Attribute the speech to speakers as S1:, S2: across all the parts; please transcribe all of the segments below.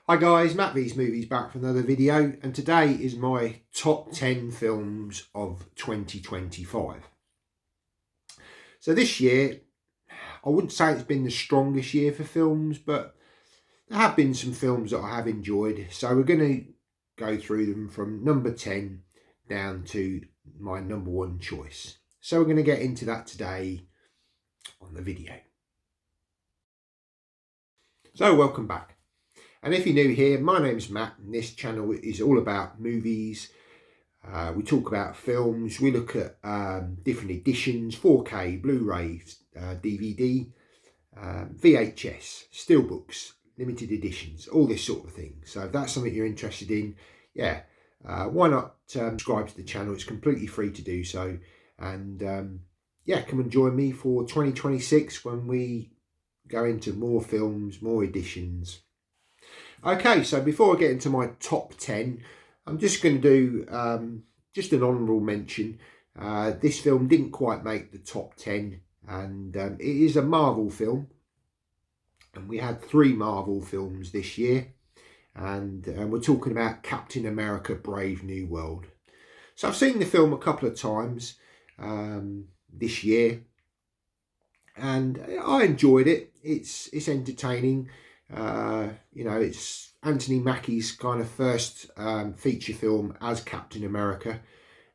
S1: Hi guys, Matt V's Movies back for another video, and today is my top 10 films of 2025. So this year, I wouldn't say it's been the strongest year for films, but there have been some films that I have enjoyed. So we're going to go through them from number 10 down to my number one choice. So we're going to get into that today on the video. So welcome back. And if you're new here, my name's Matt, and this channel is all about movies. We talk about films, we look at different editions, 4K, Blu-rays, DVD, VHS, steelbooks, limited editions, all this sort of thing. So if that's something you're interested in, why not subscribe to the channel? It's completely free to do so. And come and join me for 2026 when we go into more films, more editions. Okay, so before I get into my top 10, I'm just going to do just an honourable mention. This film didn't quite make the top 10, and it is a Marvel film. And we had 3 Marvel films this year, and we're talking about Captain America Brave New World. So I've seen the film a couple of times this year, and I enjoyed it. It's entertaining. It's Anthony Mackie's kind of first feature film as Captain America,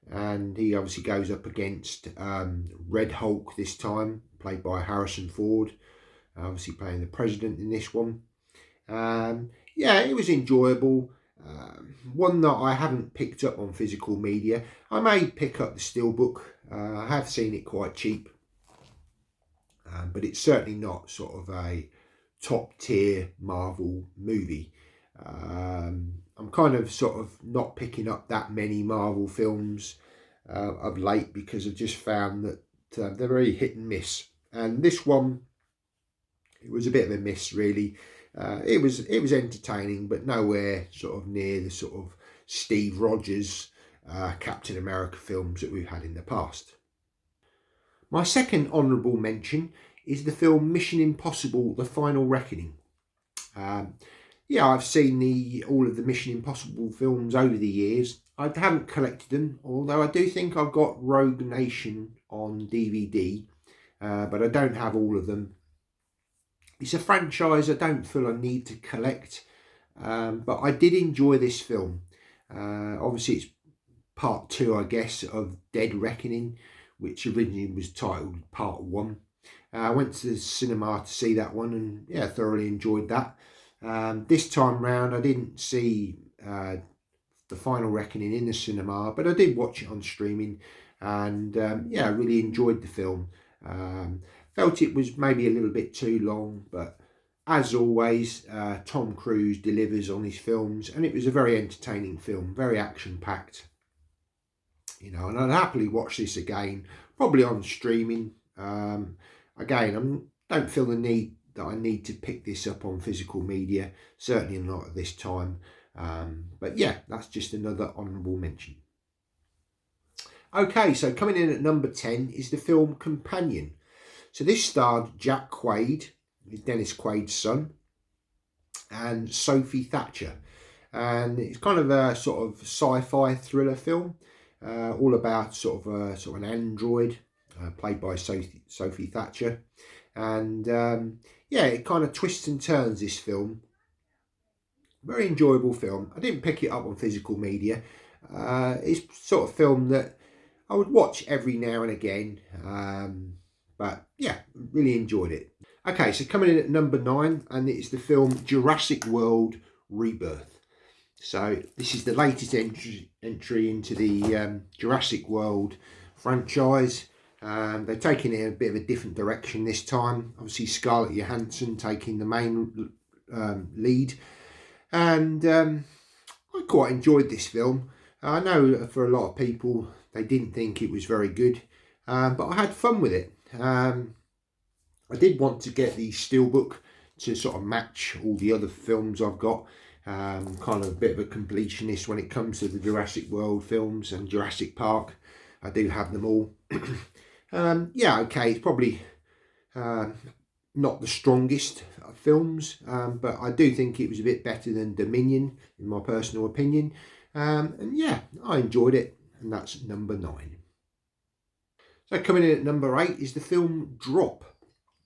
S1: and he obviously goes up against Red Hulk this time, played by Harrison Ford, obviously playing the president in this one. It was enjoyable. One that I haven't picked up on physical media. I may pick up the steelbook. I have seen it quite cheap, but it's certainly not sort of a top tier Marvel movie. I'm kind of sort of not picking up that many Marvel films of late because I've just found that they're very hit and miss. And this one, it was a bit of a miss, really. It was entertaining, but nowhere sort of near the sort of Steve Rogers Captain America films that we've had in the past. My second honourable mention is the film Mission Impossible: The Final Reckoning. I've seen all of the Mission Impossible films over the years. I haven't collected them, although I do think I've got Rogue Nation on DVD, but I don't have all of them. It's a franchise I don't feel I need to collect, but I did enjoy this film. Obviously, it's part 2, I guess, of Dead Reckoning, which originally was titled Part 1. I went to the cinema to see that one and thoroughly enjoyed that. This time round I didn't see The Final Reckoning in the cinema, but I did watch it on streaming, and I really enjoyed the film. Felt it was maybe a little bit too long, but as always, Tom Cruise delivers on his films, and it was a very entertaining film, very action packed. And I'd happily watch this again, probably on streaming. Again, I don't feel the need that I need to pick this up on physical media, certainly not at this time. But that's just another honourable mention. Okay, so coming in at number 10 is the film Companion. So this starred Jack Quaid, Dennis Quaid's son, and Sophie Thatcher. And it's kind of a sort of sci-fi thriller film, all about sort of an android played by Sophie Thatcher. And it kind of twists and turns, this film. Very enjoyable film. I didn't pick it up on physical media. It's sort of film that I would watch every now and again. But really enjoyed it. Okay, so coming in at number 9, and it's the film Jurassic World Rebirth. So this is the latest entry into the Jurassic World franchise. They're taking it in a bit of a different direction this time. Obviously Scarlett Johansson taking the main lead. And I quite enjoyed this film. I know for a lot of people they didn't think it was very good, but I had fun with it. I did want to get the steelbook to sort of match all the other films I've got. Kind of a bit of a completionist when it comes to the Jurassic World films and Jurassic Park. I do have them all. It's probably not the strongest films, but I do think it was a bit better than Dominion, in my personal opinion. And yeah, I enjoyed it, and that's number 9. So coming in at number 8 is the film Drop.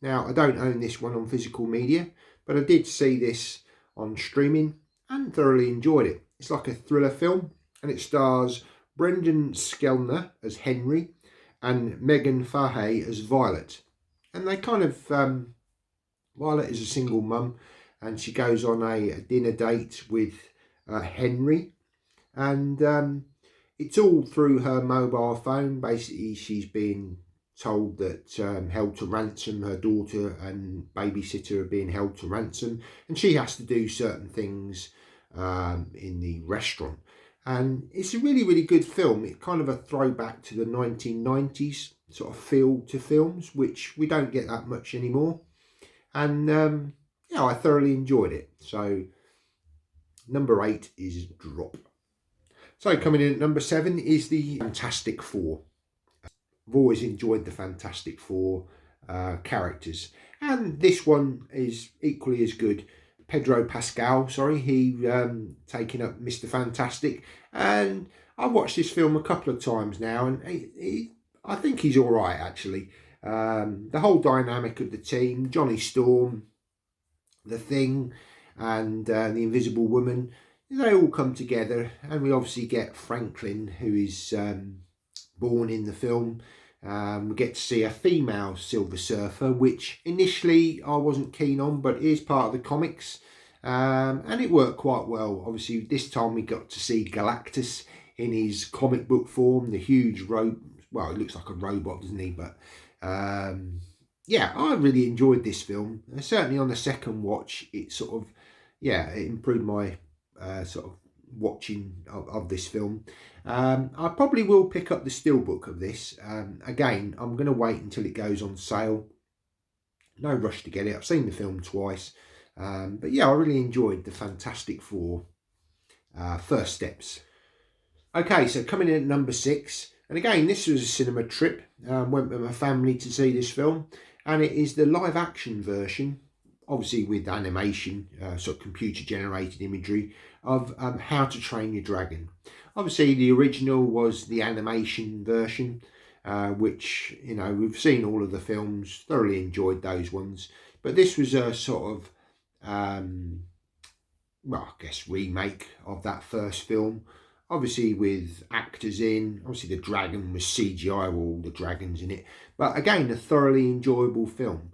S1: Now, I don't own this one on physical media, but I did see this on streaming and thoroughly enjoyed it. It's like a thriller film, and it stars Brendan Skellner as Henry and Megan Fahey as Violet. And they kind of, Violet is a single mum, and she goes on a dinner date with Henry, and it's all through her mobile phone. Basically, she's been told that held to ransom, her daughter and babysitter are being held to ransom, and she has to do certain things in the restaurant. And it's a really, really good film. It's kind of a throwback to the 1990s sort of feel to films, which we don't get that much anymore. And yeah, I thoroughly enjoyed it. So number 8 is Drop. So coming in at number 7 is the Fantastic Four. I've always enjoyed the Fantastic Four characters, and this one is equally as good. Pedro Pascal, he taking up Mr. Fantastic, and I've watched this film a couple of times now, and I think he's all right actually. The whole dynamic of the team, Johnny Storm, the Thing, and the Invisible Woman, they all come together, and we obviously get Franklin, who is born in the film. We get to see a female Silver Surfer, which initially I wasn't keen on, but is part of the comics, and it worked quite well. Obviously, this time we got to see Galactus in his comic book form, the huge well, he looks like a robot, doesn't he? But yeah, I really enjoyed this film. Certainly on the second watch, it sort of, yeah, it improved my sort of watching of this film. I probably will pick up the steelbook of this. Again, I'm going to wait until it goes on sale. No rush to get it. I've seen the film twice. But yeah, I really enjoyed the Fantastic Four First Steps. Okay, so coming in at number 6. And again, this was a cinema trip. Went with my family to see this film. And it is the live action version, obviously with animation, sort of computer generated imagery, of How to Train Your Dragon. Obviously the original was the animation version, which, you know, we've seen all of the films, thoroughly enjoyed those ones. But this was a sort of, well, I guess remake of that first film. Obviously with actors in, obviously the dragon was CGI with all the dragons in it. But again, a thoroughly enjoyable film.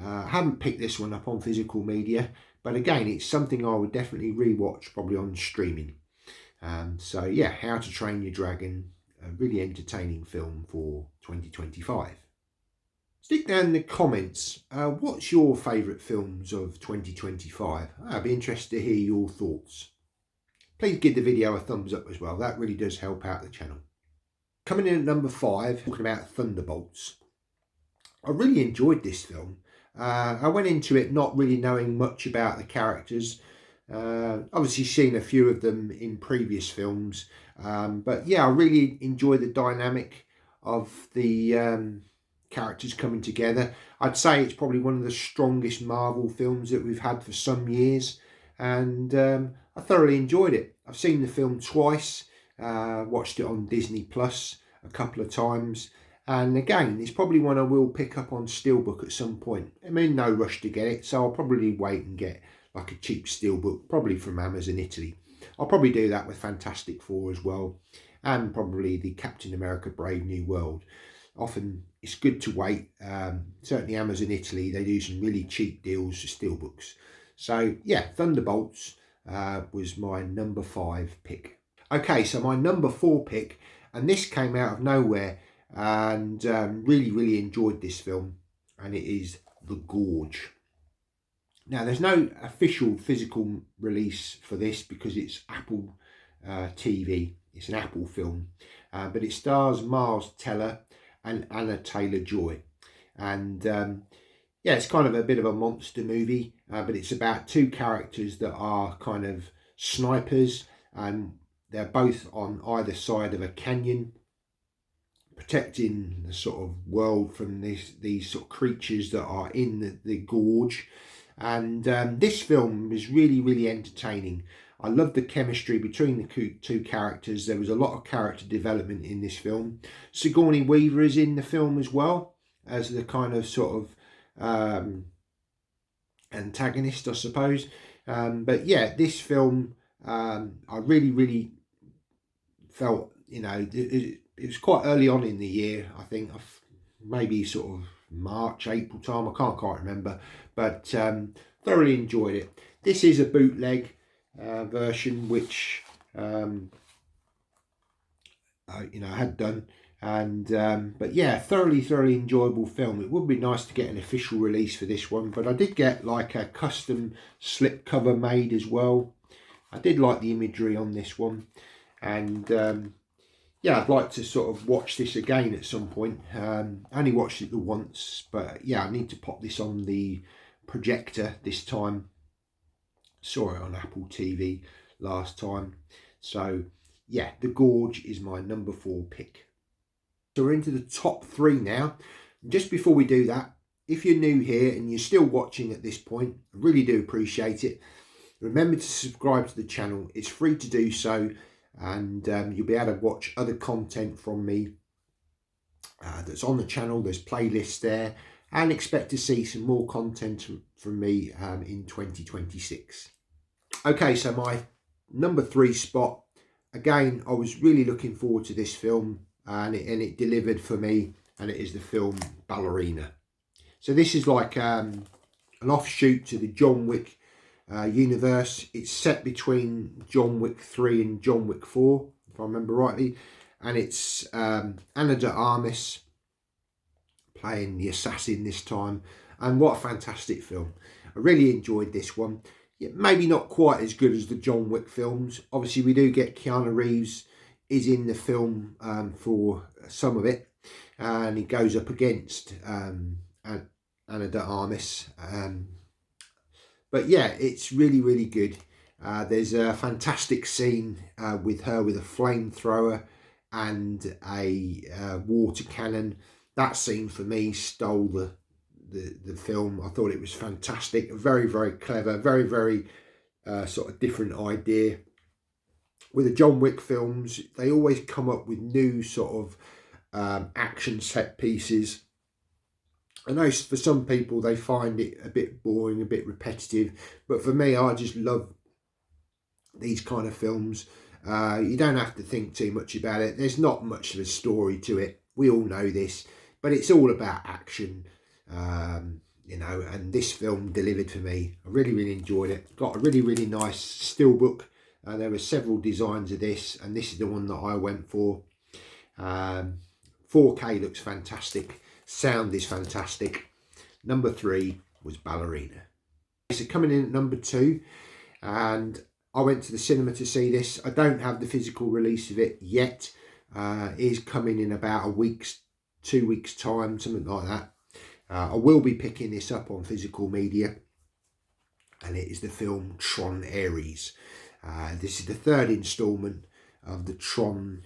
S1: I haven't picked this one up on physical media, but again, it's something I would definitely rewatch, probably on streaming. So yeah, How to Train Your Dragon, a really entertaining film for 2025. Stick down in the comments, what's your favourite films of 2025? I'd be interested to hear your thoughts. Please give the video a thumbs up as well, that really does help out the channel. Coming in at number 5, talking about Thunderbolts. I really enjoyed this film. I went into it not really knowing much about the characters. Obviously seen a few of them in previous films. But yeah, I really enjoy the dynamic of the characters coming together. I'd say it's probably one of the strongest Marvel films that we've had for some years. And I thoroughly enjoyed it. I've seen the film twice. Watched it on Disney Plus a couple of times. And again, it's probably one I will pick up on steelbook at some point. I'm in no rush to get it, so I'll probably wait and get like a cheap steelbook, probably from Amazon Italy. I'll probably do that with Fantastic Four as well, and probably the Captain America Brave New World. Often it's good to wait. Certainly Amazon Italy, they do some really cheap deals for steelbooks. So yeah, Thunderbolts was my number 5 pick. Okay, so my number 4 pick, and this came out of nowhere, and really, really enjoyed this film, and it is The Gorge. Now, there's no official physical release for this because it's Apple TV. It's an Apple film, but it stars Miles Teller and Anna Taylor-Joy. And yeah, it's kind of a bit of a monster movie, but it's about 2 characters that are kind of snipers, and they're both on either side of a canyon. protecting the sort of world from these sort of creatures that are in the gorge. And this film is really, really entertaining. I love the chemistry between the two characters. There was a lot of character development in this film. Sigourney Weaver is in the film as well as the kind of sort of antagonist, I suppose. But yeah, this film, I really, really felt, it was quite early on in the year. I think maybe sort of March, April time. I can't quite remember, but thoroughly enjoyed it. This is a bootleg version, which I had done, and but yeah, thoroughly enjoyable film. It would be nice to get an official release for this one, but I did get like a custom slip cover made as well. I did like the imagery on this one, and yeah, I'd like to sort of watch this again at some point. I only watched it the once, but yeah, I need to pop this on the projector this time. Saw it on Apple TV last time. So yeah, The Gorge is my number 4 pick. So we're into the top 3 now. Just before we do that, if you're new here and you're still watching at this point, I really do appreciate it. Remember to subscribe to the channel. It's free to do so, and you'll be able to watch other content from me that's on the channel. There's playlists there, and expect to see some more content from me in 2026. Okay, so my number 3 spot, again, I was really looking forward to this film, and it delivered for me, and it is the film Ballerina. So this is like an offshoot to the John Wick universe. It's set between John Wick 3 and John Wick 4, if I remember rightly, and it's Ana de Armas playing the assassin this time, and what a fantastic film. I really enjoyed this one. Yeah, maybe not quite as good as the John Wick films. Obviously we do get Keanu Reeves is in the film for some of it, and he goes up against Ana de Armas, but yeah, it's really good. There's a fantastic scene with her with a flamethrower and a water cannon. That scene for me stole the film. I thought it was fantastic, very clever, very sort of different idea. With the John Wick films, they always come up with new sort of action set pieces. I know for some people they find it a bit boring, a bit repetitive, but for me, I just love these kind of films. You don't have to think too much about it. There's not much of a story to it. We all know this, but it's all about action, and this film delivered for me. I really enjoyed it. Got a really nice steelbook. There were several designs of this, and this is the one that I went for. 4K looks fantastic. Sound is fantastic. Number 3 was Ballerina. So coming in at number 2, and I went to the cinema to see this. I don't have the physical release of it yet. It is coming in about 2 weeks time, something like that. I will be picking this up on physical media, and it is the film Tron Ares. This is the 3rd instalment of the Tron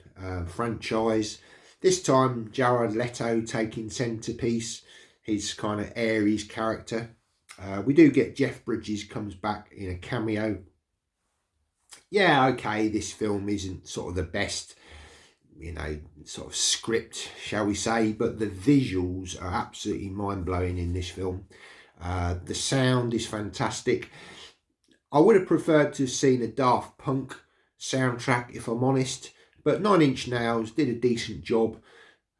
S1: franchise. This time, Jared Leto taking centrepiece, his kind of Ares character. We do get Jeff Bridges comes back in a cameo. Yeah, okay, this film isn't sort of the best, sort of script, shall we say, but the visuals are absolutely mind-blowing in this film. The sound is fantastic. I would have preferred to have seen a Daft Punk soundtrack, if I'm honest, but 9 Inch Nails did a decent job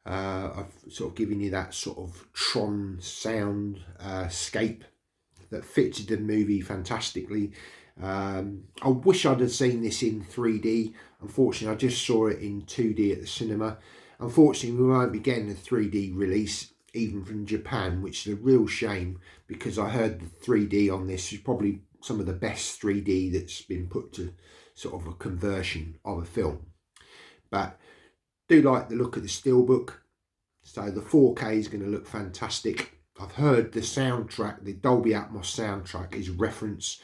S1: of sort of giving you that sort of Tron sound scape that fitted the movie fantastically. I wish I'd have seen this in 3D. Unfortunately, I just saw it in 2D at the cinema. Unfortunately, we won't be getting a 3D release even from Japan, which is a real shame, because I heard the 3D on this is probably some of the best 3D that's been put to sort of a conversion of a film. But do like the look of the steelbook, so the 4K is going to look fantastic. I've heard the soundtrack, the Dolby Atmos soundtrack is reference.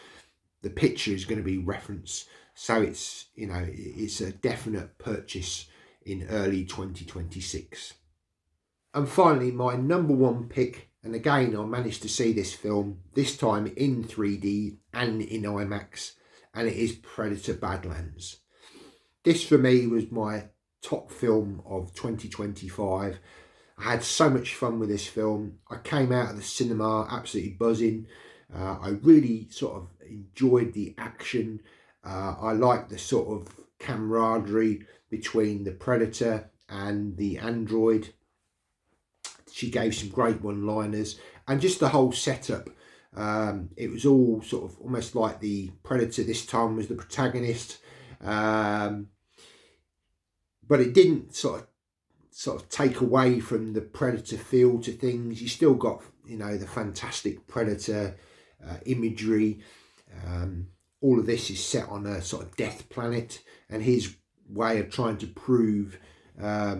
S1: The picture is going to be reference, so it's it's a definite purchase in early 2026. And finally, my number one pick, and again I managed to see this film, this time in 3D and in IMAX, and it is Predator Badlands. This for me was my top film of 2025. I had so much fun with this film. I came out of the cinema absolutely buzzing. I really sort of enjoyed the action. I liked the sort of camaraderie between the Predator and the android. She gave some great one-liners, and just the whole setup. It was all sort of almost like the Predator this time was the protagonist, but it didn't sort of take away from the Predator feel to things. You still got, you know, the fantastic Predator imagery. All of this is set on a sort of death planet, and his way of trying to prove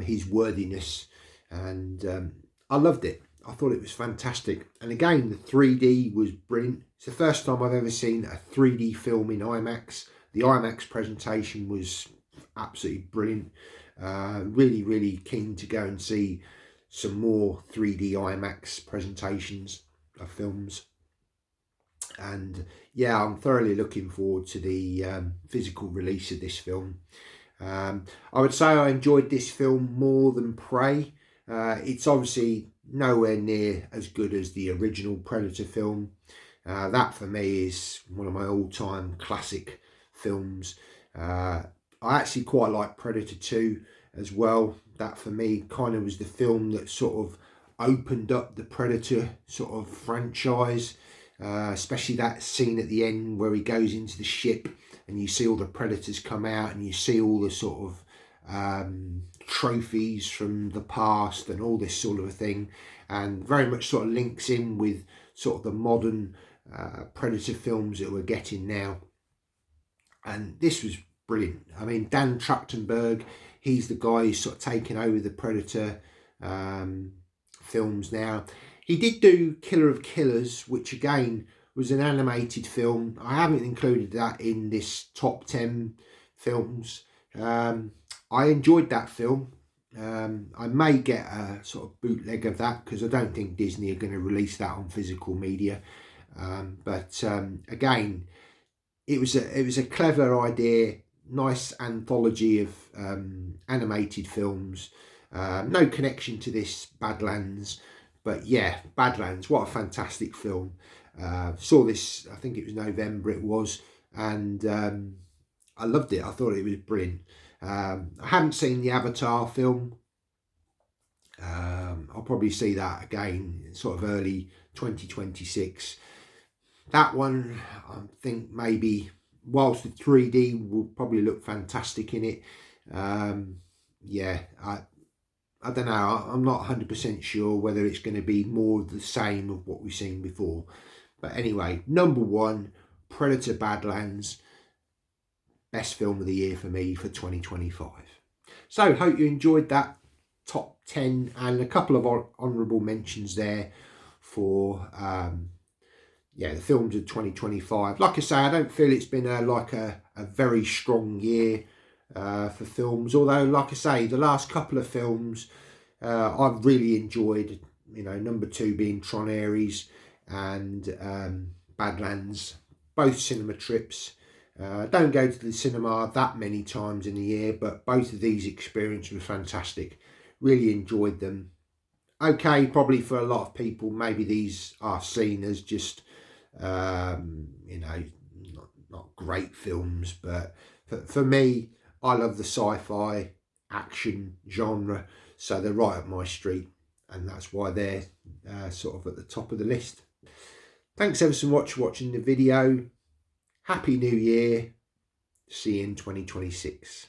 S1: his worthiness. And I loved it. I thought it was fantastic. And again, the 3D was brilliant. It's the first time I've ever seen a 3D film in IMAX. The IMAX presentation was absolutely brilliant. Really, really keen to go and see some more 3D IMAX presentations of films. And yeah, I'm thoroughly looking forward to the physical release of this film. I would say I enjoyed this film more than Prey. It's obviously nowhere near as good as the original Predator film. That for me is one of my all-time classic films. I actually quite like Predator 2 as well. That for me kind of was the film that sort of opened up the Predator sort of franchise, especially that scene at the end where he goes into the ship and you see all the Predators come out and you see all the sort of trophies from the past and all this sort of a thing, and very much sort of links in with sort of the modern Predator films that we're getting now. And this was brilliant. I mean, Dan Trachtenberg, he's the guy who's sort of taken over the Predator films now. He did do Killer of Killers, which again was an animated film. I haven't included that in this top 10 films. I enjoyed that film. I may get a sort of bootleg of that because I don't think Disney are going to release that on physical media. But again, it was a clever idea, nice anthology of animated films. No connection to this Badlands, but yeah, Badlands, what a fantastic film. Saw this, I think it was November it was, and I loved it. I thought it was brilliant. I haven't seen the Avatar film. I'll probably see that again sort of early 2026. That one, I think maybe, whilst the 3D will probably look fantastic in it, yeah, I don't know. I'm not 100% sure whether it's going to be more of the same of what we've seen before. But anyway, number one, Predator Badlands. Best film of the year for me for 2025. So hope you enjoyed that top 10 and a couple of honourable mentions there for the films of 2025. Like I say, I don't feel it's been a very strong year for films, although like I say, the last couple of films I've really enjoyed. You know, number 2 being Tron Ares and Badlands, both cinema trips. Don't go to the cinema that many times in a year, but both of these experiences were fantastic. Really enjoyed them. Okay, probably for a lot of people, maybe these are seen as just, you know, not great films, but for me, I love the sci-fi action genre, so they're right up my street, and that's why they're sort of at the top of the list. Thanks ever so much for watching the video. Happy New Year. See you in 2026.